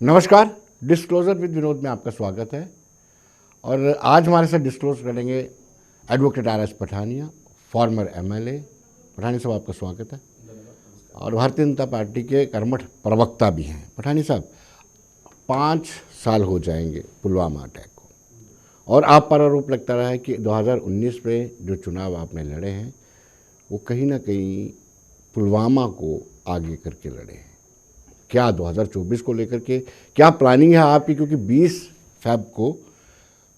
नमस्कार, disclosure with Vinod में आपका स्वागत है। और आज हमारे साथ डिस्क्लोज करेंगे advocate R S Pathania, farmer MLA. Pathani साहब, आपका स्वागत है। और भारतीय जनता पार्टी के कर्मठ प्रवक्ता भी हैं। पठानी साहब, 5 साल हो जाएंगे पुलवामा अटैक को, और आप पर आरोप लगता रहा है कि 2019 में जो चुनाव आपने लड़े हैं वो कहीं ना कहीं पुलवामा को आगे करके लड़े हैं। क्या 2024 को लेकर के क्या प्लानिंग है आपकी, क्योंकि 20 फ़रवरी को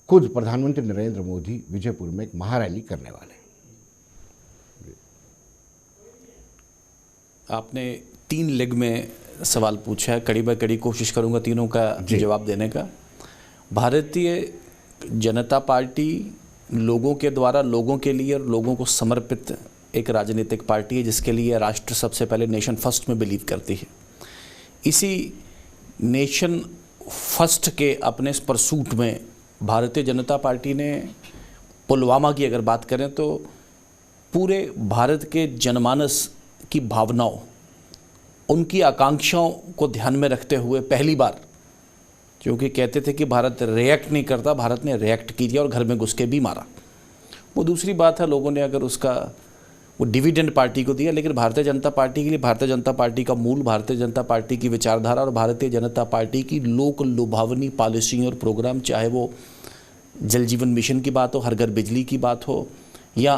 खुद प्रधानमंत्री नरेंद्र मोदी विजयपुर में एक महारैली करने वाले हैं। आपने 3 लेग में सवाल पूछा है, कड़ी बाय कड़ी कोशिश करूंगा तीनों का जवाब देने का। भारतीय जनता पार्टी लोगों के द्वारा लोगों के लिए और लोगों को समर्पित एक राजनीतिक पार्टी है, जिसके लिए राष्ट्र सबसे पहले नेशन फर्स्ट में बिलीव करती है। इसी नेशन फर्स्ट के अपने परसूट में भारतीय जनता पार्टी ने पुलवामा की अगर बात करें तो पूरे भारत के जनमानस की भावनाओं, उनकी आकांक्षाओं को ध्यान में रखते हुए पहली बार, क्योंकि कहते थे कि भारत रिएक्ट नहीं करता, भारत ने रिएक्ट किया और घर में घुस के भी मारा। वो दूसरी बात है, लोगों ने अगर उसका वो डिविडेंड पार्टी को दिया, लेकिन भारतीय जनता पार्टी के लिए भारतीय जनता पार्टी का मूल, भारतीय जनता पार्टी की विचारधारा और भारतीय जनता पार्टी की लोक लुभावनी पॉलिसी और प्रोग्राम, चाहे वो जल जीवन मिशन की बात हो, हर घर बिजली की बात हो, या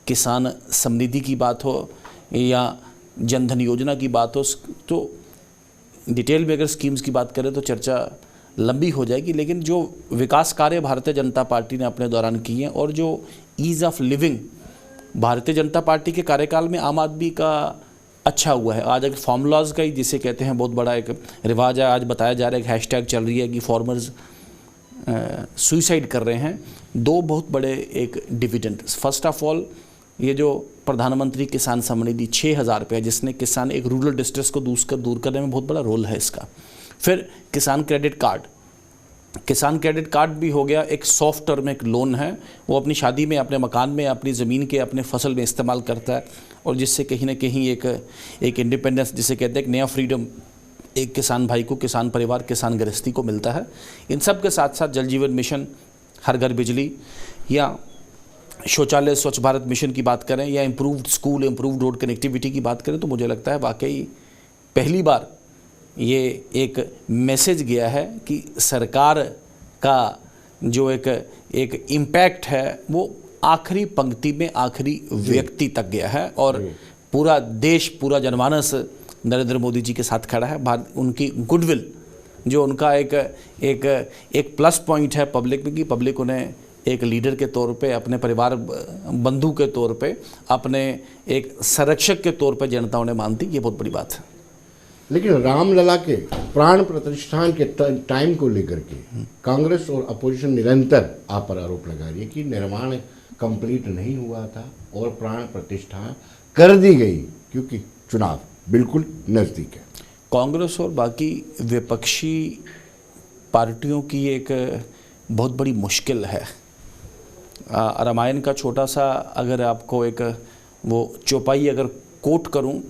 किसान समृद्धि की बात हो, या जनधन योजना की बात हो, तो डिटेल में अगर स्कीम्स की बात करें तो चर्चा लंबी हो जाएगी। लेकिन जो विकास कार्य भारतीय जनता पार्टी ने अपने दौरान किए हैं और जो ease of living Bharatiya Janata party के कार्यकाल में आम आदमी का अच्छा हुआ है। आज एक फार्मूलाज का ही जिसे कहते हैं बहुत बड़ा एक रिवाज है। आज बताया जा रहा है, एक हैशटैग चल रही है कि फार्मर्स सुइसाइड कर रहे हैं। 2 बहुत बड़े एक डिविडेंड। फर्स्ट ऑफ ऑल, ये जो प्रधानमंत्री किसान समृद्धि 6,000 रुपये, जिसने किसान एक रूरल डिस्ट्रेस को दूर करने में बहुत बड़ा रोल है इसका। फिर किसान क्रेडिट कार्ड, किसान क्रेडिट कार्ड भी हो गया एक सॉफ्ट टर्म एक लोन है, वो अपनी शादी में, अपने मकान में, अपनी ज़मीन के, अपने फसल में इस्तेमाल करता है, और जिससे कहीं ना कहीं एक इंडिपेंडेंस जिसे कहते हैं, एक नया फ्रीडम एक किसान भाई को, किसान परिवार, किसान गृहस्थी को मिलता है। इन सब के साथ साथ जल जीवन मिशन, हर घर बिजली, या शौचालय स्वच्छ भारत मिशन की बात करें, या improved school, improved road connectivity की बात करें, तो मुझे लगता है वाकई पहली बार ये एक मैसेज गया है कि सरकार का जो एक इम्पैक्ट है वो आखिरी पंक्ति में, आखिरी व्यक्ति तक गया है, और पूरा देश, पूरा जनमानस नरेंद्र मोदी जी के साथ खड़ा है। उनकी गुडविल, जो उनका एक प्लस पॉइंट है पब्लिक में, कि पब्लिक उन्हें एक लीडर के तौर पे, अपने परिवार बंधु के तौर पे, अपने एक संरक्षक के तौर पे जनता उन्हें मानती, ये बहुत बड़ी बात है। लेकिन रामलला के प्राण प्रतिष्ठान के टाइम को लेकर के कांग्रेस और अपोजिशन निरंतर आप पर आरोप लगा रही है कि निर्माण कंप्लीट नहीं हुआ था और प्राण प्रतिष्ठा कर दी गई, क्योंकि चुनाव बिल्कुल नज़दीक है। कांग्रेस और बाकी विपक्षी पार्टियों की एक बहुत बड़ी मुश्किल है। रामायण का छोटा सा अगर आपको एक वो चौपाई अगर कोट करूं,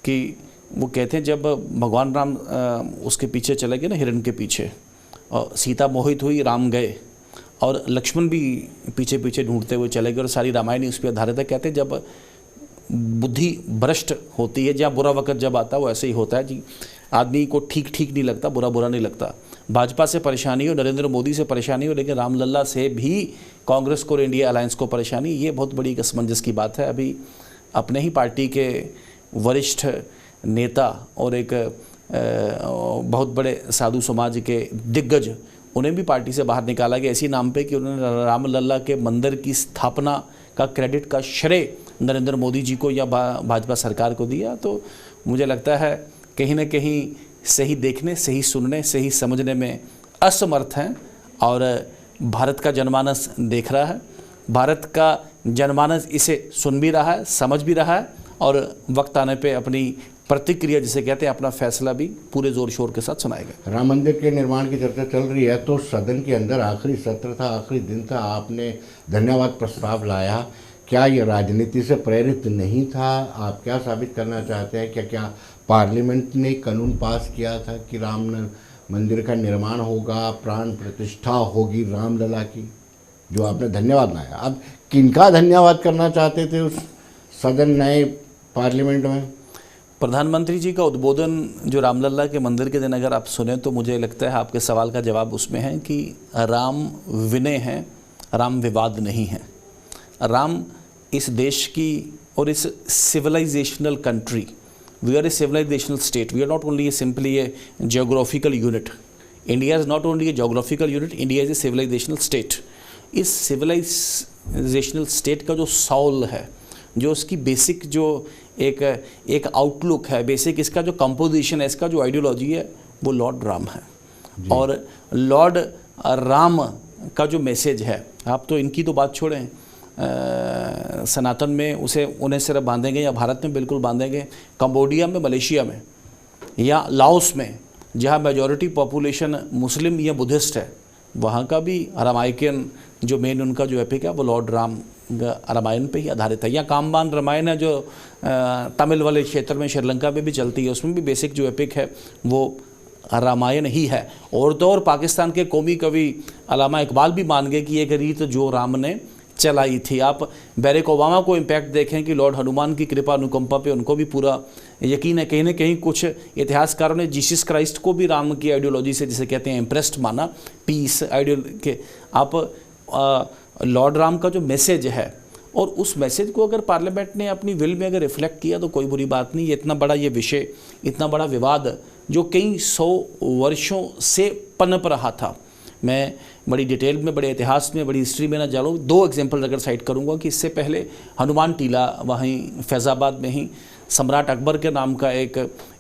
कि वो कहते हैं जब भगवान राम उसके पीछे चले गए ना, हिरण के पीछे, और सीता मोहित हुई, राम गए, और लक्ष्मण भी पीछे पीछे ढूंढते हुए चले गए, और सारी रामायण उस पर आधारित है। कहते हैं जब बुद्धि भ्रष्ट होती है, जहाँ बुरा वक्त जब आता है, वो ऐसे ही होता है जी, आदमी को ठीक नहीं लगता, बुरा नहीं लगता। भाजपा से परेशानी हो, नरेंद्र मोदी से परेशानी हो, लेकिन रामलला से भी कांग्रेस को और इंडिया अलायंस को परेशानी, ये बहुत बड़ी एक असमंजस की बात है। अभी अपने ही पार्टी के वरिष्ठ नेता और एक बहुत बड़े साधु समाज के दिग्गज, उन्हें भी पार्टी से बाहर निकाला गया इसी नाम पे कि उन्होंने रामलला के मंदिर की स्थापना का क्रेडिट का श्रेय नरेंद्र मोदी जी को या भाजपा सरकार को दिया। तो मुझे लगता है कहीं ना कहीं सही देखने, सही सुनने, सही समझने में असमर्थ हैं, और भारत का जनमानस देख रहा है, भारत का जनमानस इसे सुन भी रहा है, समझ भी रहा है, और वक्त आने पे अपनी प्रतिक्रिया जिसे कहते हैं, अपना फैसला भी पूरे जोर शोर के साथ सुनाएगा। राम मंदिर के निर्माण की चर्चा चल रही है, तो सदन के अंदर आखिरी सत्र था, आखिरी दिन था, आपने धन्यवाद प्रस्ताव लाया। क्या ये राजनीति से प्रेरित नहीं था? आप क्या साबित करना चाहते हैं? क्या पार्लियामेंट ने कानून पास किया था कि राम मंदिर का निर्माण होगा, प्राण प्रतिष्ठा होगी रामलला की, जो आपने धन्यवाद लाया। अब किनका धन्यवाद करना चाहते थे उस सदन नए पार्लियामेंट में? प्रधानमंत्री जी का उद्बोधन जो रामलला के मंदिर के दिन अगर आप सुने तो मुझे लगता है आपके सवाल का जवाब उसमें है कि राम विनय है, राम विवाद नहीं है। राम इस देश की और इस civilizational country, we are a civilizational state, we are not only simply a geographical unit. India is not only a geographical unit, India is a civilizational state. इस सिविलाइजेशनल स्टेट का जो सॉल है, जो उसकी बेसिक जो एक outlook है, basic इसका जो कंपोजिशन है, इसका जो आइडियोलॉजी है, वो लॉर्ड राम है। और लॉर्ड राम का जो मैसेज है, आप तो इनकी तो बात छोड़ें, सनातन में उन्हें सिर्फ बांधेंगे या भारत में बिल्कुल बांधेंगे, कंबोडिया में, मलेशिया में या लाओस में, जहाँ मेजॉरिटी पॉपुलेशन मुस्लिम या बुद्धिस्ट है, वहाँ का भी रामायण जो मेन उनका जो एपिक है वो लॉर्ड राम रामायण पे ही आधारित है। या कामबान रामायण है जो तमिल वाले क्षेत्र में श्रीलंका में भी चलती है, उसमें भी बेसिक जो एपिक है वो रामायण ही है। और तो और पाकिस्तान के कौमी कवि अल्लामा इकबाल भी मान गए कि एक रीत जो राम ने चलाई थी। आप बैरक ओबामा को इम्पैक्ट देखें कि लॉर्ड हनुमान की कृपा अनुकंपा पे उनको भी पूरा यकीन है। कहीं ना कहीं कुछ इतिहासकारों ने जीसस क्राइस्ट को भी राम की आइडियोलॉजी से, जिसे कहते हैं इम्प्रेस्ड माना, पीस आइडियल के। आप लॉर्ड राम का जो मैसेज है, और उस मैसेज को अगर पार्लियामेंट ने अपनी विल में अगर रिफ्लेक्ट किया तो कोई बुरी बात नहीं। ये इतना बड़ा ये विषय, इतना बड़ा विवाद जो कई 100 वर्षों से पनप रहा था। मैं बड़ी डिटेल में, बड़े इतिहास में, बड़ी हिस्ट्री में ना जाऊँ, 2 एग्जांपल अगर साइट करूँगा कि इससे पहले हनुमान टीला वहीं फैज़ाबाद में ही सम्राट अकबर के नाम का एक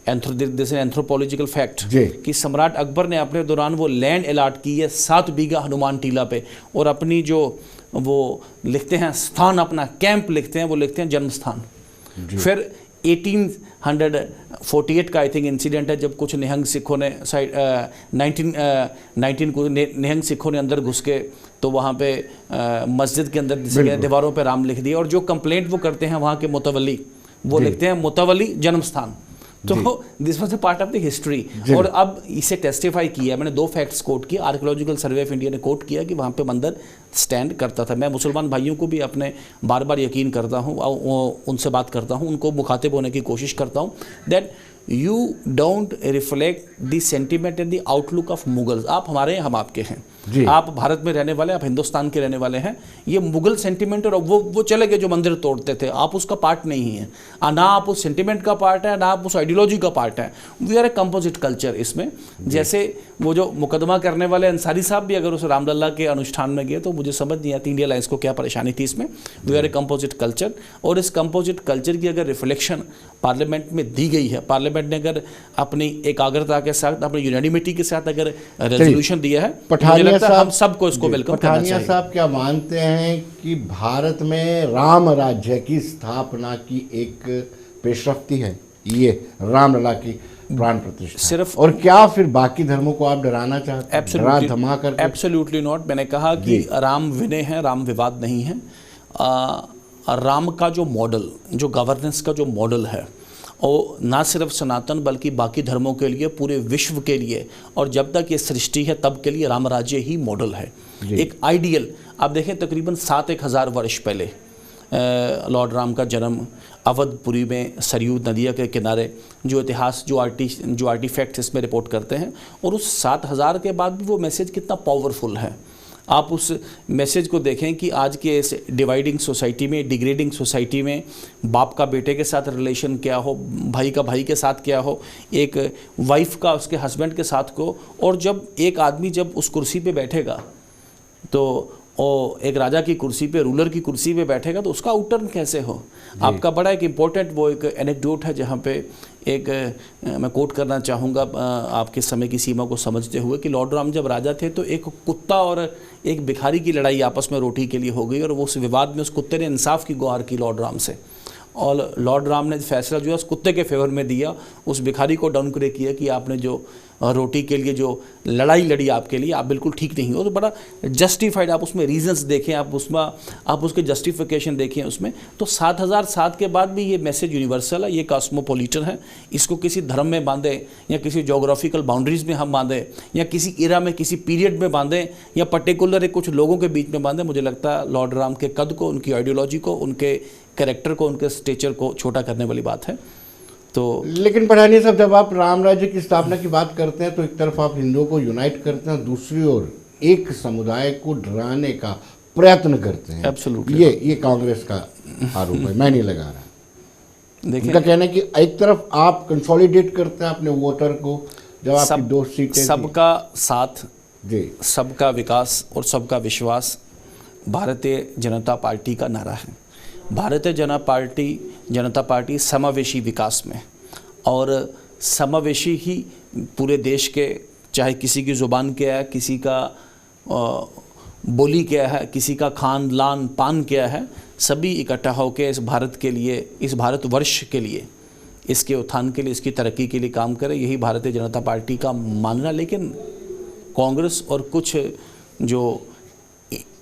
एंथ्रोपोलॉजिकल फैक्ट कि सम्राट अकबर ने अपने दौरान वो लैंड अलॉट की है 7 बीघा हनुमान टीला पे, और अपनी जो वो लिखते हैं स्थान, अपना कैंप लिखते हैं, वो लिखते हैं जन्म स्थान। फिर 1848 का आई थिंक इंसिडेंट है जब कुछ निहंग सिखों ने 19 को निहंग सिखों ने अंदर घुस के तो वहाँ पे मस्जिद के अंदर दीवारों पे राम लिख दिए, और जो कंप्लेंट वो करते हैं वहाँ के मुतवली, वो लिखते हैं मुतवली जन्म स्थान। तो this was a part of the history. और अब इसे टेस्टिफाई किया, मैंने 2 फैक्ट्स कोट किए। आर्कियोलॉजिकल सर्वे ऑफ इंडिया ने कोट किया कि वहाँ पे मंदिर स्टैंड करता था। मैं मुसलमान भाइयों को भी अपने बार बार यकीन करता हूँ, उनसे बात करता हूँ, उनको मुखातिब होने की कोशिश करता हूँ that you don't reflect the sentiment and the outlook of Mughals. आप हमारे हैं, हम आपके हैं, आप भारत में रहने वाले, आप हिंदुस्तान के रहने वाले हैं। ये मुगल सेंटिमेंट और वो चले गए जो मंदिर तोड़ते थे, आप उसका पार्ट नहीं है, ना आप उस सेंटिमेंट का पार्ट है, ना आप उस आइडियोलॉजी का पार्ट है। We are a composite culture. इसमें जैसे वो जो मुकदमा करने वाले अंसारी साहब भी अगर उस रामलला के अनुष्ठान में गए तो मुझे समझ नहीं आती इंडिया लाइन्स को क्या परेशानी थी इसमें। We are a composite culture, और इस कंपोजिट कल्चर की अगर रिफ्लेक्शन पार्लियामेंट में दी गई है, पार्लियामेंट ने अगर अपनी एकाग्रता के साथ, अपनी यूनानिमिटी के साथ अगर रेजोल्यूशन दिया है, हम सबको इसको वेलकम करना चाहिए। पठानिया साहब क्या मानते हैं कि भारत में राम राज्य की स्थापना की एक पेशरफ्ती है ये रामलला की प्राण प्रतिष्ठा सिर्फ, और क्या फिर बाकी धर्मों को आप डराना चाहते हैं? Absolutely not. मैंने कहा कि राम विनय है, राम विवाद नहीं है। राम का जो मॉडल, जो गवर्नेंस का जो मॉडल है, और ना सिर्फ सनातन बल्कि बाकी धर्मों के लिए, पूरे विश्व के लिए, और जब तक ये सृष्टि है तब के लिए राम राज्य ही मॉडल है, एक आइडियल। आप देखें तकरीबन 7-1000 वर्ष पहले लॉर्ड राम का जन्म अवधपुरी में सरयू नदिया के किनारे, जो इतिहास जो आर्टिफैक्ट्स इसमें रिपोर्ट करते हैं, और उस 7000 के बाद भी वो मैसेज कितना पावरफुल है। आप उस मैसेज को देखें कि आज के इस डिवाइडिंग सोसाइटी में, डिग्रेडिंग सोसाइटी में, बाप का बेटे के साथ रिलेशन क्या हो, भाई का भाई के साथ क्या हो, एक वाइफ का उसके हस्बैंड के साथ को, और जब एक आदमी जब उस कुर्सी पे बैठेगा तो और एक राजा की कुर्सी पे, रूलर की कुर्सी पे बैठेगा तो उसका आउटर्न कैसे हो। आपका बड़ा एक इम्पोर्टेंट वो एक एनेक्डोट है जहाँ पे एक मैं कोट करना चाहूँगा आपके समय की सीमा को समझते हुए कि लॉर्ड राम जब राजा थे तो एक कुत्ता और एक भिखारी की लड़ाई आपस में रोटी के लिए हो गई, और वो उस विवाद में उस कुत्ते ने इंसाफ की गुहार की लॉर्ड राम से, और लॉर्ड राम ने फैसला जो है उस कुत्ते के फेवर में दिया, उस भिखारी को डाउनग्रेड किया कि आपने जो रोटी के लिए जो लड़ाई लड़ी आपके लिए, आप बिल्कुल ठीक नहीं हो। तो बड़ा जस्टिफाइड, आप उसमें रीजंस देखें, आप उसके जस्टिफिकेशन देखें उसमें। तो 7007 के बाद भी ये मैसेज यूनिवर्सल है, ये कॉस्मोपोलिटन है। इसको किसी धर्म में बांधे या किसी जोग्राफिकल बाउंड्रीज में हम बांधे या किसी इरा में किसी पीरियड में बांधे या पर्टिकुलर कुछ लोगों के बीच में बांधे, मुझे लगता है लॉर्ड राम के कद को, उनकी आइडियोलॉजी को, उनके कैरेक्टर को, उनके स्टेचर को छोटा करने वाली बात है। तो लेकिन पठानिया साहब, जब आप राम राज्य की स्थापना की बात करते हैं तो एक तरफ आप हिंदुओं को यूनाइट करते हैं, दूसरी ओर एक समुदाय को डराने का प्रयत्न करते हैं। एब्सोल्युटली, ये कांग्रेस का आरोप है, मैं नहीं लगा रहा। देखिए, उनका कहना है कि एक तरफ आप कंसोलिडेट करते हैं अपने वोटर को, जब आपकी 2 सीटें, सबका साथ जी, सबका विकास और सबका विश्वास भारतीय जनता पार्टी का नारा है। भारतीय जनता पार्टी समावेशी विकास में और समावेशी ही पूरे देश के, चाहे किसी की ज़ुबान क्या है, किसी का बोली क्या है, किसी का खान लान पान क्या है, सभी इकट्ठा होकर इस भारत के लिए, इस भारतवर्ष के लिए, इसके उत्थान के लिए, इसकी तरक्की के लिए काम करें, यही भारतीय जनता पार्टी का मानना। लेकिन कांग्रेस और कुछ जो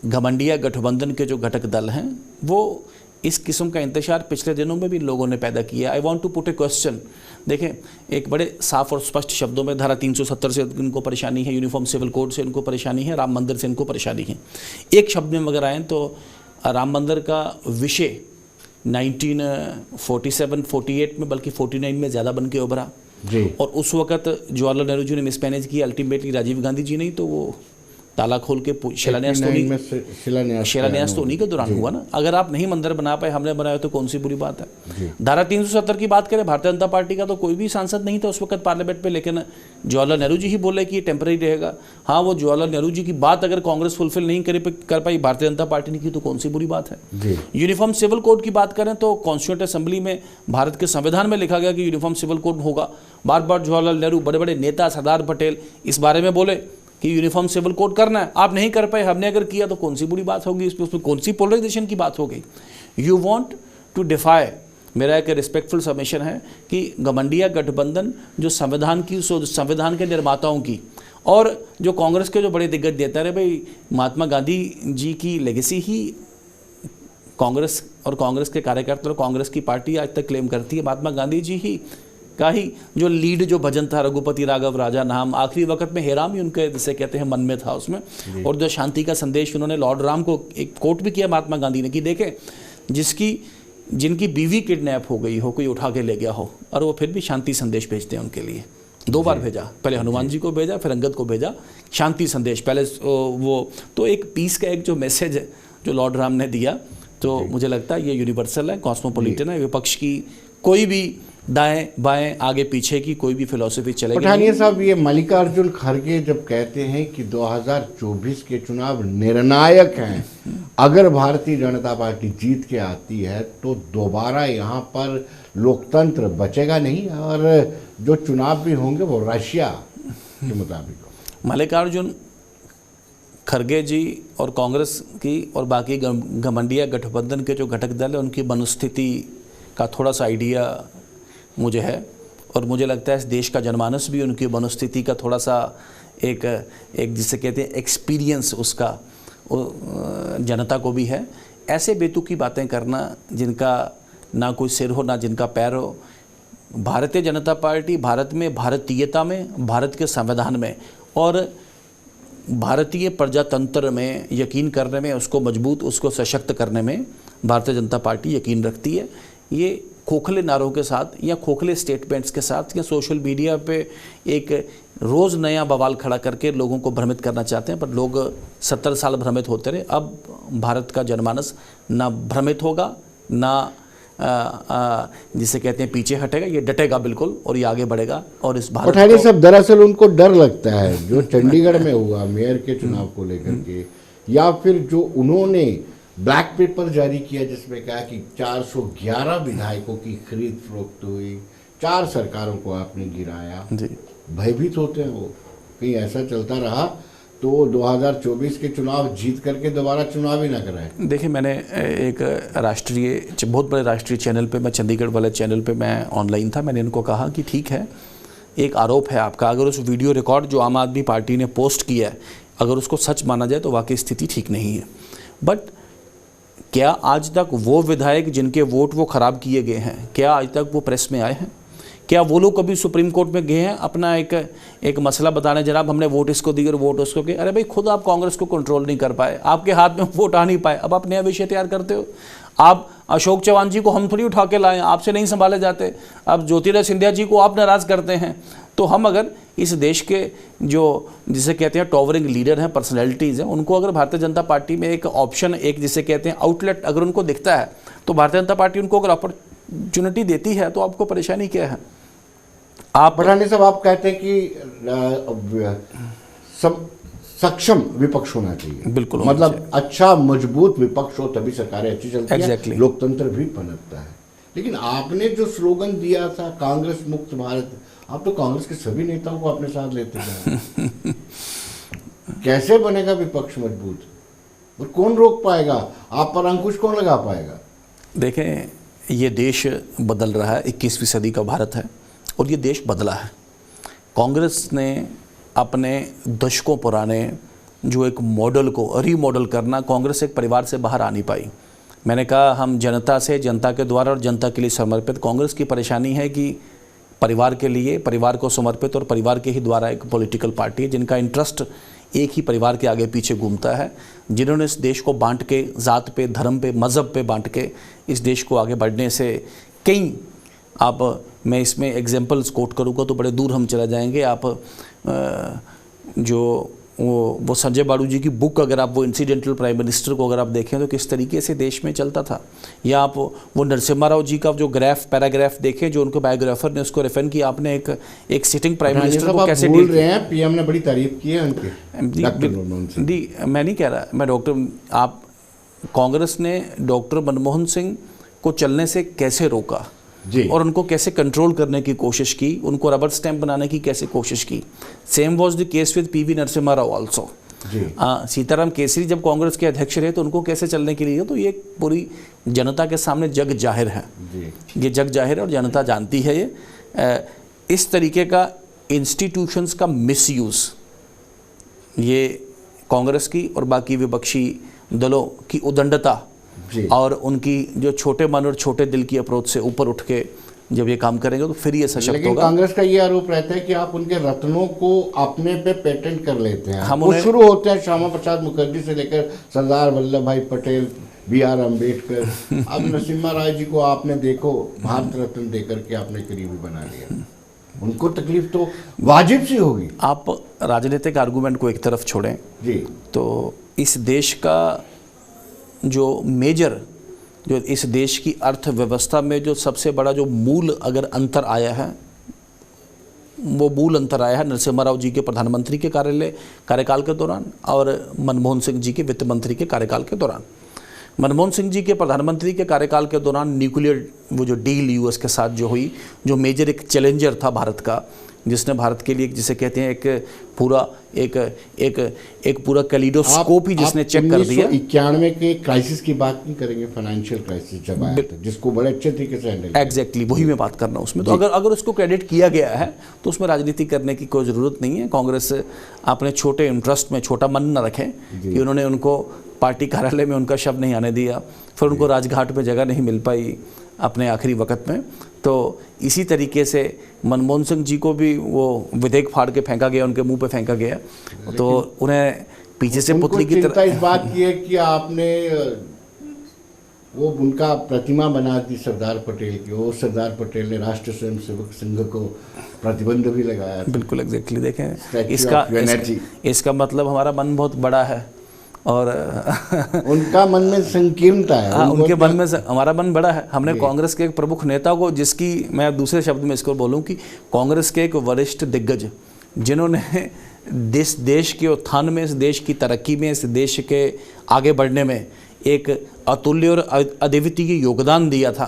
घमंडिया गठबंधन के जो घटक दल हैं, वो इस किस्म का इंतशार पिछले दिनों में भी लोगों ने पैदा किया। I want to put a question. देखें, एक बड़े साफ और स्पष्ट शब्दों में, धारा 370 से इनको परेशानी है, यूनिफॉर्म सिविल कोड से इनको परेशानी है, राम मंदिर से इनको परेशानी है। एक शब्द में अगर आएँ तो राम मंदिर का विषय 1947-48 में, बल्कि 49 में ज़्यादा बन के उभरा जी। और उस वक्त जवाहरलाल नेहरू जी ने मिसमैनेज किया, अल्टीमेटली राजीव गांधी जी नहीं तो वो ताला खोल के शिलान्यास तो उन्हीं के दौरान हुआ ना। अगर आप नहीं मंदिर बना पाए, हमने बनाया, तो कौन सी बुरी बात है। धारा 370 की बात करें, भारतीय जनता पार्टी का तो कोई भी सांसद नहीं था उस वक्त पार्लियामेंट पे, लेकिन जवाहरलाल नेहरू जी ही बोले कि ये टेम्पररी रहेगा। हाँ, वो जवाहरलाल नेहरू जी की बात अगर कांग्रेस फुलफिल नहीं कर पाई, भारतीय जनता पार्टी ने की, तो कौन सी बुरी बात है। यूनिफॉर्म सिविल कोड की बात करें तो कॉन्स्टिट्यूएंट असेंबली में, भारत के संविधान में लिखा गया कि यूनिफॉर्म सिविल कोड होगा। बार बार जवाहरलाल नेहरू, बड़े बड़े नेता, सरदार पटेल इस बारे में बोले कि यूनिफॉर्म सिविल कोड करना है, आप नहीं कर पाए, हमने अगर किया तो कौन सी बुरी बात होगी, उसमें कौन सी पोलराइजेशन की बात हो गई। यू वांट टू डिफाई, मेरा एक रिस्पेक्टफुल सबमिशन है कि घमंडिया गठबंधन जो संविधान के निर्माताओं की, और जो कांग्रेस के जो बड़े दिग्गज नेता रहे, भाई महात्मा गांधी जी की लेगेसी ही कांग्रेस और कांग्रेस के कार्यकर्ता और कांग्रेस की पार्टी आज तक क्लेम करती है। महात्मा गांधी जी ही का ही जो लीड जो भजन था, रघुपति राघव राजा नाम, आखिरी वक्त में हेराम ही उनके जिसे कहते हैं मन में था उसमें। और जो शांति का संदेश उन्होंने लॉर्ड राम को एक कोट भी किया महात्मा गांधी ने कि देखें, जिनकी बीवी किडनैप हो गई हो, कोई उठा के ले गया हो, और वो फिर भी शांति संदेश भेजते हैं उनके लिए। 2 बार भेजा, पहले हनुमान जी को भेजा, फिर अंगद को भेजा, शांति संदेश पहले वो। तो एक पीस का एक जो मैसेज है जो लॉर्ड राम ने दिया, तो मुझे लगता है ये यूनिवर्सल है, कॉस्मोपोलिटन है। विपक्ष की कोई भी दाएं बाएं आगे पीछे की कोई भी फिलॉसफी चलेगी। पठानिया साहब, ये मल्लिकार्जुन खड़गे जब कहते हैं कि 2024 के चुनाव निर्णायक हैं, अगर भारतीय जनता पार्टी जीत के आती है तो दोबारा यहाँ पर लोकतंत्र बचेगा नहीं, और जो चुनाव भी होंगे वो रशिया के मुताबिक। मल्लिकार्जुन खड़गे जी और कांग्रेस की और बाकी घमंडिया गठबंधन के जो घटक दल है, उनकी मनोस्थिति का थोड़ा सा आइडिया मुझे है, और मुझे लगता है इस देश का जनमानस भी उनकी मनोस्थिति का थोड़ा सा एक जिसे कहते हैं एक्सपीरियंस उसका जनता को भी है। ऐसे बेतुकी बातें करना जिनका ना कोई सिर हो ना जिनका पैर हो। भारतीय जनता पार्टी भारत में भारतीयता में, भारत के संविधान में और भारतीय प्रजातंत्र में यकीन करने में, उसको मजबूत, उसको सशक्त करने में भारतीय जनता पार्टी यकीन रखती है। ये खोखले नारों के साथ या खोखले स्टेटमेंट्स के साथ या सोशल मीडिया पे एक रोज़ नया बवाल खड़ा करके लोगों को भ्रमित करना चाहते हैं, पर लोग 70 साल भ्रमित होते रहे। अब भारत का जनमानस ना भ्रमित होगा, ना जिसे कहते हैं पीछे हटेगा, ये डटेगा बिल्कुल, और ये आगे बढ़ेगा। और इस भारत पठानिया साहब, दरअसल उनको डर लगता है जो चंडीगढ़ में हुआ मेयर के चुनाव को लेकर के, या फिर जो उन्होंने ब्लैक पेपर जारी किया जिसमें कहा कि 411 विधायकों की खरीद फरोख्त हुई, 4 सरकारों को आपने गिराया। भयभीत होते हैं वो, कहीं ऐसा चलता रहा तो 2024 के चुनाव जीत करके दोबारा चुनाव ही ना कराएं। देखिए, मैंने एक बहुत बड़े राष्ट्रीय चैनल पे, मैं चंडीगढ़ वाले चैनल पे मैं ऑनलाइन था, मैंने इनको कहा कि ठीक है, एक आरोप है आपका, अगर उस वीडियो रिकॉर्ड जो आम आदमी पार्टी ने पोस्ट किया है अगर उसको सच माना जाए तो वाकई स्थिति ठीक नहीं है। बट क्या आज तक वो विधायक जिनके वोट वो ख़राब किए गए हैं, क्या आज तक वो प्रेस में आए हैं? क्या वो लोग कभी सुप्रीम कोर्ट में गए हैं अपना एक मसला बताने, जनाब हमने वोट इसको दिए और वोट उसको किए? अरे भाई, खुद आप कांग्रेस को कंट्रोल नहीं कर पाए, आपके हाथ में वोट आ नहीं पाए, अब आप नया विषय तैयार करते हो। आप अशोक चौहान जी को हम थोड़ी उठा के लाए, आपसे नहीं संभाले जाते। अब ज्योतिरादित्य सिंधिया जी को आप नाराज़ करते हैं। तो हम अगर इस देश के जो जिसे कहते हैं टॉवरिंग लीडर हैं, पर्सनैलिटीज़ हैं, उनको अगर भारतीय जनता पार्टी में एक ऑप्शन, एक जिसे कहते हैं आउटलेट अगर उनको दिखता है तो भारतीय जनता पार्टी उनको अगर अपॉर्चुनिटी देती है तो आपको परेशानी क्या है? आप पठानी साहब, आप कहते हैं कि सब सक्षम विपक्ष होना चाहिए। बिल्कुल, मतलब अच्छा मजबूत विपक्ष हो तभी सरकारें अच्छी चलती Exactly. है, लोकतंत्र भी पनपता है। लेकिन आपने जो स्लोगन दिया था कांग्रेस मुक्त भारत, आप तो कांग्रेस के सभी नेताओं को अपने साथ लेते हैं। कैसे बनेगा विपक्ष मजबूत और कौन रोक पाएगा? आप पर अंकुश कौन लगा पाएगा? देखें, ये देश बदल रहा है, 21वीं सदी का भारत है और ये देश बदला है। कांग्रेस ने अपने दशकों पुराने जो एक मॉडल को रीमॉडल करना, कांग्रेस एक परिवार से बाहर आ नहीं पाई। मैंने कहा हम जनता से, जनता के द्वारा और जनता के लिए समर्पित। कांग्रेस की परेशानी है कि परिवार के लिए, परिवार को समर्पित और परिवार के ही द्वारा एक पॉलिटिकल पार्टी है जिनका इंटरेस्ट एक ही परिवार के आगे पीछे घूमता है, जिन्होंने इस देश को बांट के, ज़ात पे, धर्म पे, मज़हब पे बांट के इस देश को आगे बढ़ने से कई, आप मैं इसमें एग्जांपल्स कोट करूँगा तो बड़े दूर हम चले जाएंगे। आप जो वो संजय बारू जी की बुक, अगर आप वो इंसिडेंटल प्राइम मिनिस्टर को अगर आप देखें तो किस तरीके से देश में चलता था, या आप वो नरसिम्हा राव जी का जो पैराग्राफ देखें जो उनके बायोग्राफर ने उसको रेफर किया, आपने एक सिटिंग प्राइम मिनिस्टर को कैसे बोल रहे हैं? पीएम ने बड़ी तारीफ की है उनकी, डॉक्टर मनमोहन सिंह। जी, मैं नहीं कह रहा, मैं आप कांग्रेस ने डॉक्टर मनमोहन सिंह को चलने से कैसे रोका जी, और उनको कैसे कंट्रोल करने की कोशिश की, उनको रबर स्टैंप बनाने की कैसे कोशिश की। Same was the case with PV Narasimha Rao also. Sitaram Kesari जब कांग्रेस के अध्यक्ष रहे तो उनको कैसे चलने के लिए, तो ये पूरी जनता के सामने जग जाहिर है जी। ये जग जाहिर है और जनता जानती है। ये इस तरीके का इंस्टीट्यूशंस का मिसयूज़ ये कांग्रेस की और बाकी विपक्षी दलों की उदंडता और उनकी जो छोटे मन और छोटे दिल की अप्रोच से ऊपर उठ के जब ये काम करेंगे तो फिर ये सशक्त होगा। लेकिन कांग्रेस का ये आरोप रहता है कि आप उनके रत्नों को अपने पे पेटेंट कर लेते हैं। हम वो शुरू होते हैं श्यामा प्रसाद मुखर्जी से लेकर सरदार वल्लभ भाई पटेल, BR अम्बेडकर। अब नरसिम्हा राव जी को आपने देखो भारत रत्न देकर के आपने करीबी बना लिया, उनको तकलीफ तो वाजिब सी होगी। आप राजनीतिक आर्गूमेंट को एक तरफ छोड़ें जी, तो इस देश का जो इस देश की अर्थव्यवस्था में जो सबसे बड़ा जो मूल अगर अंतर आया है, वो मूल अंतर आया है नरसिम्हा राव जी के प्रधानमंत्री के कार्यकाल के दौरान और मनमोहन सिंह जी के वित्त मंत्री के कार्यकाल के दौरान। मनमोहन सिंह जी के प्रधानमंत्री के कार्यकाल के दौरान न्यूक्लियर वो जो डील यूएस के साथ जो हुई, जो मेजर एक चैलेंजर था भारत का, जिसने भारत के लिए जिसे कहते हैं एक पूरा कैलिडोस्कोप ही जिसने चेक कर दिया। 1991 के क्राइसिस की बात नहीं करेंगे, फाइनेंशियल क्राइसिस जब आया था, जिसको बड़े अच्छे तरीके से हैंडल। एग्जैक्टली वही मैं बात करना उसमें। तो अगर उसको क्रेडिट किया गया है तो उसमें राजनीति करने की कोई ज़रूरत नहीं है। कांग्रेस अपने छोटे इंटरेस्ट में छोटा मन न रखें कि उन्होंने उनको पार्टी कार्यालय में उनका शब्द नहीं आने दिया, फिर उनको राजघाट में जगह नहीं मिल पाई अपने आखिरी वक्त में। तो इसी तरीके से मनमोहन सिंह जी को भी वो विधेयक फाड़ के फेंका गया, उनके मुंह पे फेंका गया, तो उन्हें पीछे से पुतली की तरह इस बात की है कि आपने वो उनका प्रतिमा बना दी सरदार पटेल की। वो सरदार पटेल ने राष्ट्रीय स्वयंसेवक संघ को प्रतिबंध भी लगाया। बिल्कुल एग्जैक्टली। देखें, इसका मतलब हमारा मन बहुत बड़ा है और उनका मन में संकीर्णता है। हाँ, उनके मन में हमारा मन बड़ा है। हमने कांग्रेस के एक प्रमुख नेता को, जिसकी मैं दूसरे शब्द में इसको बोलूं कि कांग्रेस के एक वरिष्ठ दिग्गज, जिन्होंने देश के उत्थान में, इस देश की तरक्की में, इस देश के आगे बढ़ने में एक अतुल्य और अद्वितीय योगदान दिया था,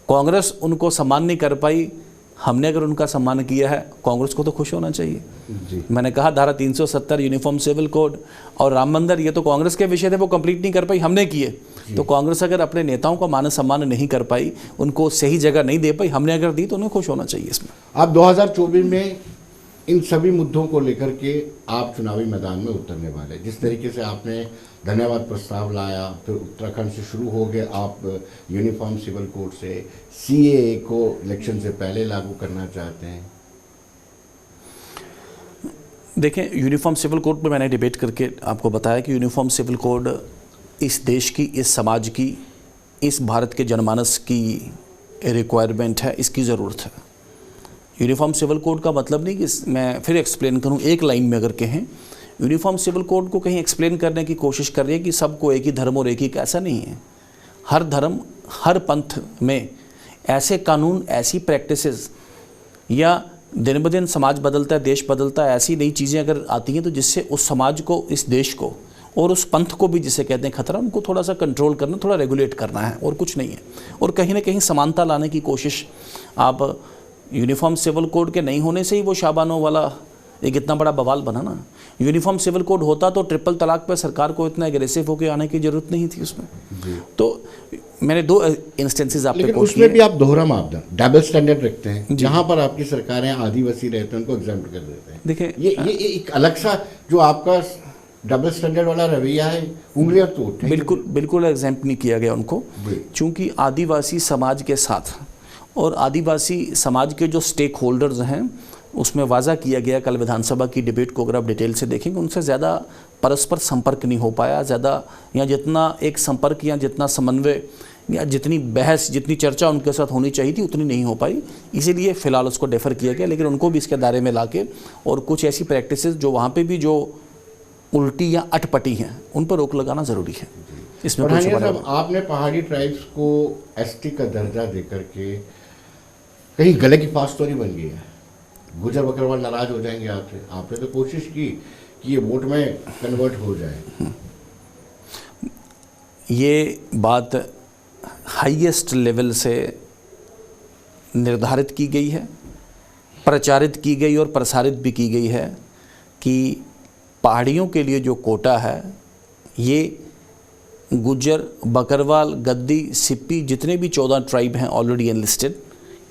कांग्रेस उनको सम्मान नहीं कर पाई। हमने अगर उनका सम्मान किया है, कांग्रेस को तो खुश होना चाहिए। जी। मैंने कहा धारा 370 यूनिफॉर्म सिविल कोड और राम मंदिर, ये तो कांग्रेस के विषय थे, वो कंप्लीट नहीं कर पाई, हमने किए। तो कांग्रेस अगर अपने नेताओं का मान सम्मान नहीं कर पाई, उनको सही जगह नहीं दे पाई, हमने अगर दी तो उन्हें खुश होना चाहिए इसमें। आप 2024 में इन सभी मुद्दों को लेकर के आप चुनावी मैदान में उतरने वाले, जिस तरीके से आपने धन्यवाद प्रस्ताव लाया, फिर उत्तराखंड से शुरू हो गए, आप यूनिफॉर्म सिविल कोड से सीएए को इलेक्शन से पहले लागू करना चाहते हैं। देखें, यूनिफॉर्म सिविल कोड पर मैंने डिबेट करके आपको बताया कि यूनिफॉर्म सिविल कोड इस देश की, इस समाज की, इस भारत के जनमानस की रिक्वायरमेंट है, इसकी ज़रूरत है। यूनिफॉर्म सिविल कोड का मतलब नहीं कि मैं फिर एक्सप्लेन करूं एक लाइन में अगर कहें, यूनिफॉर्म सिविल कोड को कहीं एक्सप्लेन करने की कोशिश कर रही है कि सबको एक ही धर्म और एक ही, ऐसा नहीं है। हर धर्म, हर पंथ में ऐसे कानून, ऐसी प्रैक्टिसेस, या दिन ब दिन समाज बदलता है, देश बदलता है, ऐसी नई चीज़ें अगर आती हैं तो जिससे उस समाज को, इस देश को और उस पंथ को भी जिसे कहते हैं खतरा, उनको थोड़ा सा कंट्रोल करना, थोड़ा रेगुलेट करना है, और कुछ नहीं है। और कहीं ना कहीं समानता लाने की कोशिश, आप यूनिफॉर्म सिविल कोड के नहीं होने से ही वो शाबानों वाला एक इतना बड़ा बवाल बना ना। यूनिफॉर्म सिविल कोड होता तो ट्रिपल तलाक पे सरकार को इतना एग्रेसिव होकर आने की जरूरत नहीं थी उसमें। तो मैंने दो इंस्टेंसेस आप, लेकिन उसमें भी आप दोहरा मापदंड, डबल स्टैंडर्ड रखते हैं। जहां पर आपकी सरकारें आदिवासी रहते हैं उनको एग्जाम्प्ट कर देते हैं। देखिए, ये एक अलग सा जो आपका डबल स्टैंडर्ड वाला रवैया है, उंगलियां तो उठे। बिल्कुल एग्जाम्प्ट नहीं किया गया उनको, चूंकि आदिवासी समाज के साथ और आदिवासी समाज के जो स्टेक होल्डर्स हैं उसमें वाजा किया गया, कल विधानसभा की डिबेट को अगर आप डिटेल से देखेंगे, उनसे ज़्यादा परस्पर संपर्क नहीं हो पाया, ज़्यादा या जितना एक संपर्क या जितना समन्वय या जितनी बहस, जितनी चर्चा उनके साथ होनी चाहिए थी उतनी नहीं हो पाई। इसीलिए फ़िलहाल उसको डेफर किया गया, लेकिन उनको भी इसके दायरे में लाके और कुछ ऐसी प्रैक्टिसेस जो वहाँ पे भी जो उल्टी या अटपटी हैं उन पर रोक लगाना ज़रूरी है। इसमें कुछ साहब, आपने पहाड़ी ट्राइब्स को एसटी का दर्जा देकर के कहीं गले की फांसतोरी बन गई है। गुजर बकरवाल नाराज हो जाएंगे आपसे। आपने तो कोशिश की कि ये वोट में कन्वर्ट हो जाए। ये बात हाईएस्ट लेवल से निर्धारित की गई है, प्रचारित की गई और प्रसारित भी की गई है कि पहाड़ियों के लिए जो कोटा है, ये गुजर, बकरवाल, गद्दी, सिप्पी, जितने भी 14 ट्राइब हैं already enlisted,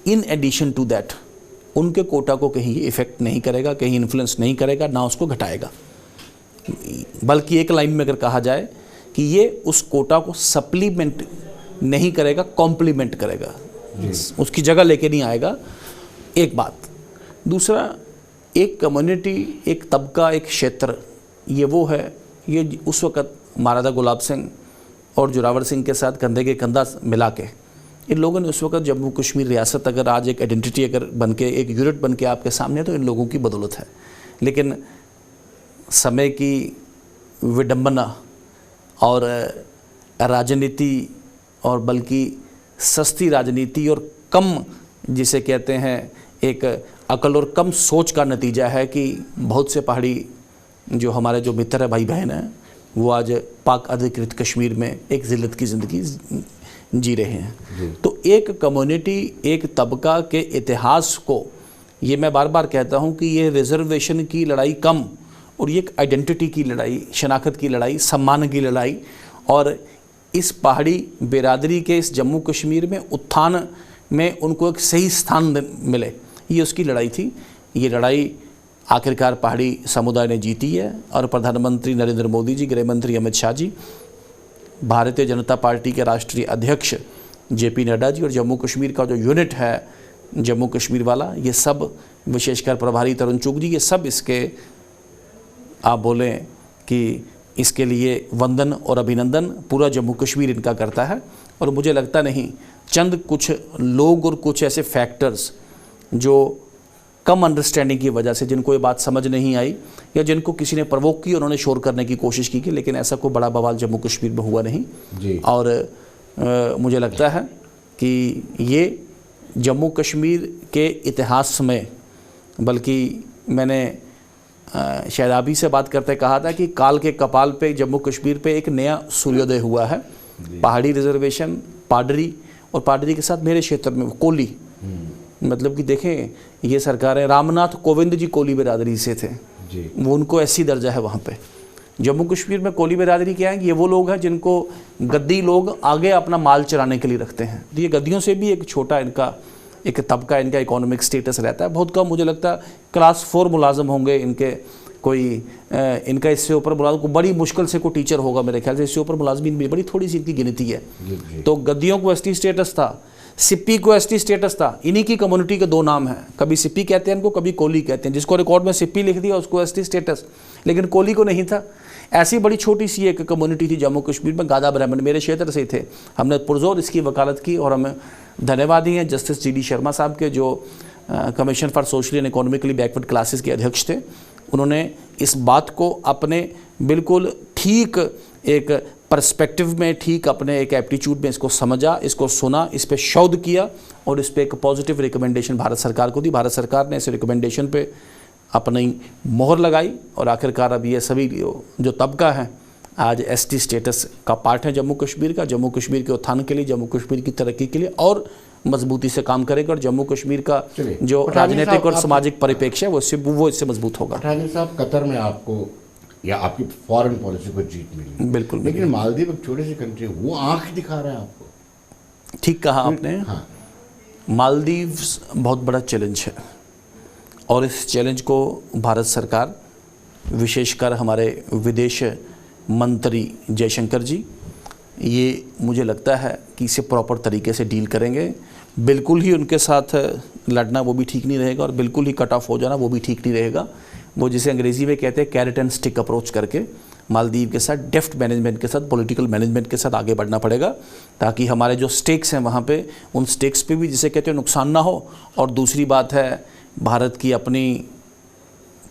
in addition to that उनके कोटा को कहीं इफ़ेक्ट नहीं करेगा, कहीं इन्फ्लुएंस नहीं करेगा, ना उसको घटाएगा। बल्कि एक लाइन में अगर कहा जाए कि ये उस कोटा को सप्लीमेंट नहीं करेगा, कॉम्प्लीमेंट करेगा, उसकी जगह लेके नहीं आएगा। एक बात। दूसरा, एक कम्युनिटी, एक तबका, एक क्षेत्र, ये वो है, ये उस वक़्त महाराजा गुलाब सिंह और जोरावर सिंह के साथ कंधे के कंधा मिला के इन लोगों ने उस वक्त जम्मू कश्मीर रियासत अगर आज एक आइडेंटिटी अगर बन के, एक यूनिट बन के आपके सामने, तो इन लोगों की बदौलत है। लेकिन समय की विडंबना और राजनीति, और बल्कि सस्ती राजनीति और कम, जिसे कहते हैं एक अकल और कम सोच का नतीजा है कि बहुत से पहाड़ी जो हमारे जो मित्र है, भाई बहन हैं, वो आज पाक अधिकृत कश्मीर में एक जिल्लत की ज़िंदगी जी रहे हैं। तो एक कम्युनिटी, एक तबका के इतिहास को, ये मैं बार बार कहता हूँ कि ये रिजर्वेशन की लड़ाई कम, और ये एक आइडेंटिटी की लड़ाई, शनाख्त की लड़ाई, सम्मान की लड़ाई, और इस पहाड़ी बिरादरी के इस जम्मू कश्मीर में उत्थान में उनको एक सही स्थान मिले, ये उसकी लड़ाई थी। ये लड़ाई आखिरकार पहाड़ी समुदाय ने जीती है, और प्रधानमंत्री नरेंद्र मोदी जी, गृह मंत्री अमित शाह जी, भारतीय जनता पार्टी के राष्ट्रीय अध्यक्ष जेपी नड्डा जी, और जम्मू कश्मीर का जो यूनिट है जम्मू कश्मीर वाला, ये सब, विशेषकर प्रभारी तरुण चुग जी, ये सब इसके आप बोलें कि इसके लिए वंदन और अभिनंदन पूरा जम्मू कश्मीर इनका करता है। और मुझे लगता नहीं, चंद कुछ लोग और कुछ ऐसे फैक्टर्स जो कम अंडरस्टैंडिंग की वजह से, जिनको ये बात समझ नहीं आई या जिनको किसी ने प्रवोक की, उन्होंने शोर करने की कोशिश की, लेकिन ऐसा कोई बड़ा बवाल जम्मू कश्मीर में हुआ नहीं जी। और मुझे लगता है कि ये जम्मू कश्मीर के इतिहास में, बल्कि मैंने शायद अभी से बात करते कहा था कि काल के कपाल पे जम्मू कश्मीर पे एक नया सूर्योदय हुआ है। पहाड़ी रिजर्वेशन, पाडरी, और पाडरी के साथ मेरे क्षेत्र में कोली, मतलब कि देखें, ये सरकारें, रामनाथ कोविंद जी कोली बिरादरी से थे जी, वो उनको ऐसी दर्जा है वहाँ पे। जम्मू कश्मीर में कोली बिरादरी क्या है, ये वो लोग हैं जिनको गद्दी लोग आगे अपना माल चराने के लिए रखते हैं। तो ये गद्दियों से भी एक छोटा इनका एक तबका, इनका इकोनॉमिक स्टेटस रहता है बहुत कम। मुझे लगता है क्लास 4 मुलाजम होंगे इनके, कोई इनका इससे ऊपर मुलाजम को बड़ी मुश्किल से कोई टीचर होगा मेरे ख्याल से, इससे ऊपर मुलाजमीन भी बड़ी थोड़ी सी इनकी गिनती है। तो गद्दियों को एसटी स्टेटस था, सिप्पी को एसटी स्टेटस था। इन्हीं की कम्युनिटी के 2 नाम हैं, कभी सिप्पी कहते हैं इनको, कभी कोली कहते हैं। जिसको रिकॉर्ड में सिप्पी लिख दिया उसको एसटी स्टेटस, लेकिन कोली को नहीं था। ऐसी बड़ी छोटी सी एक कम्युनिटी थी जम्मू कश्मीर में, गादा ब्राह्मण मेरे क्षेत्र से थे। हमने पुरजोर इसकी वकालत की और हमें धन्यवाद ही हैं जस्टिस जी डी शर्मा साहब के, जो commission for socially and economically backward classes के अध्यक्ष थे। उन्होंने इस बात को अपने बिल्कुल ठीक एक पर्सपेक्टिव में, ठीक अपने एक एप्टीट्यूड में इसको समझा, इसको सुना, इस पर शोध किया और इस पर एक पॉजिटिव रिकमेंडेशन भारत सरकार को दी। भारत सरकार ने इस रिकमेंडेशन पे अपनी मोहर लगाई और आखिरकार अब ये सभी जो तबका है आज एसटी स्टेटस का पार्ट है जम्मू कश्मीर का। जम्मू कश्मीर के उत्थान के लिए, जम्मू कश्मीर की तरक्की के लिए और मजबूती से काम करेगा और जम्मू कश्मीर का जो राजनीतिक और सामाजिक परिप्रेक्ष्य है वो इससे मजबूत होगा। पठानिया साहब, कतर में आपको या आपकी फॉरेन पॉलिसी को जीत मिली, बिल्कुल, लेकिन मालदीव एक छोटी सी कंट्री, वो आंख दिखा रहा है आपको। ठीक कहा आपने। हाँ, मालदीव बहुत बड़ा चैलेंज है और इस चैलेंज को भारत सरकार, विशेषकर हमारे विदेश मंत्री जयशंकर जी, ये मुझे लगता है कि इसे प्रॉपर तरीके से डील करेंगे। बिल्कुल ही उनके साथ लड़ना वो भी ठीक नहीं रहेगा और बिल्कुल ही कट ऑफ हो जाना वो भी ठीक नहीं रहेगा। वो जिसे अंग्रेज़ी में कहते हैं कैरेट एंड स्टिक अप्रोच करके मालदीव के साथ, डेफ्ट मैनेजमेंट के साथ, पॉलिटिकल मैनेजमेंट के साथ आगे बढ़ना पड़ेगा, ताकि हमारे जो स्टेक्स हैं वहाँ पे, उन स्टेक्स पे भी जिसे कहते हैं नुकसान ना हो। और दूसरी बात है, भारत की अपनी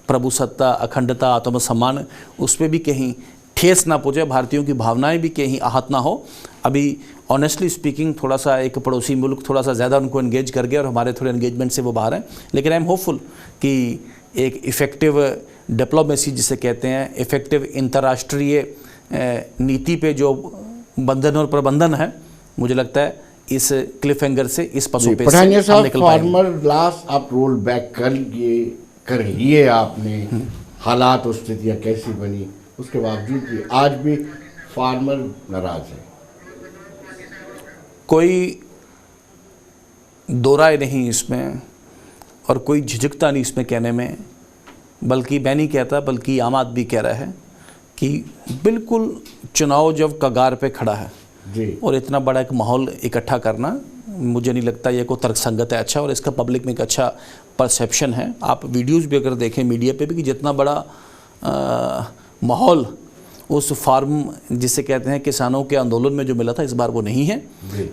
प्रभुसत्ता, अखंडता, आत्मसम्मान, उस पर भी कहीं ठेस ना पहुँचे, भारतीयों की भावनाएं भी कहीं आहत ना हो। अभी ऑनेस्टली स्पीकिंग थोड़ा सा एक पड़ोसी मुल्क थोड़ा सा ज़्यादा उनको एंगेज कर गया और हमारे थोड़े एंगेजमेंट से वो बाहर हैं। लेकिन आई एम होपफुल कि एक इफ़ेक्टिव डिप्लोमेसी जिसे कहते हैं, इफ़ेक्टिव अंतर्राष्ट्रीय नीति पे जो बंधन और प्रबंधन है, मुझे लगता है इस क्लिफ हैंगर से, इस पसों पे पठानिया से हम साहब, निकल पाएंगे। फार्मर लॉस आप रोल बैक कर लिए आपने, हालात और स्थितियाँ कैसी बनी, उसके बावजूद भी आज भी फार्मर नाराज है। कोई दो राय नहीं इसमें और कोई झिझकता नहीं इसमें कहने में, बल्कि मैं नहीं कहता बल्कि आम आदमी कह रहा है कि बिल्कुल चुनाव जब कगार पे खड़ा है जी, और इतना बड़ा एक माहौल इकट्ठा करना, मुझे नहीं लगता ये कोई तर्कसंगत है अच्छा, और इसका पब्लिक में एक अच्छा परसेप्शन है। आप वीडियोस भी अगर देखें मीडिया पे भी कि जितना बड़ा माहौल उस फार्म जिसे कहते हैं किसानों के आंदोलन में जो मिला था, इस बार वो नहीं है। जी,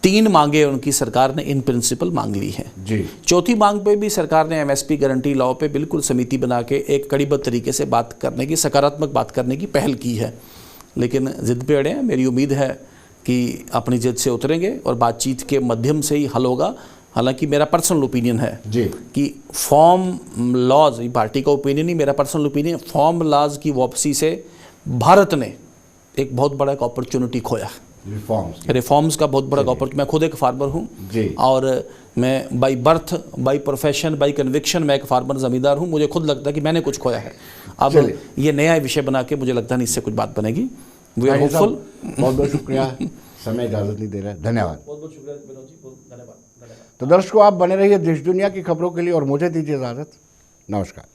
3 मांगे उनकी सरकार ने इन प्रिंसिपल मांग ली है जी। चौथी मांग पे भी सरकार ने एमएसपी गारंटी लॉ पे बिल्कुल समिति बना के एक कड़ीबद्ध तरीके से बात करने की, सकारात्मक बात करने की पहल की है, लेकिन जिद पे अड़े हैं। मेरी उम्मीद है कि अपनी जिद से उतरेंगे और बातचीत के माध्यम से ही हल होगा। हालांकि मेरा पर्सनल ओपिनियन है जी कि फॉर्म लॉज, पार्टी का ओपिनियन नहीं, मेरा पर्सनल ओपिनियन, फॉर्म लॉज की वापसी से भारत ने एक बहुत बड़ा एक अपॉर्चुनिटी खोया। रिफॉर्म्स का बहुत बड़ा अपॉर्चुनिटी। मैं खुद एक फार्मर हूँ और मैं by birth, by profession, by conviction मैं एक फार्मर ज़मींदार हूँ। मुझे खुद लगता है कि मैंने कुछ खोया है। अब ये नया विषय बना के मुझे लगता नहीं इससे कुछ बात बनेगी। We are hopeful. बहुत बहुत शुक्रिया, समय इजाज़त नहीं दे रहा है, धन्यवाद। बहुत बहुत शुक्रिया विनोद जी, बहुत धन्यवाद। तो दर्शकों, आप बने रहिए देश दुनिया की खबरों के लिए और मुझे दीजिए इजाज़त। नमस्कार।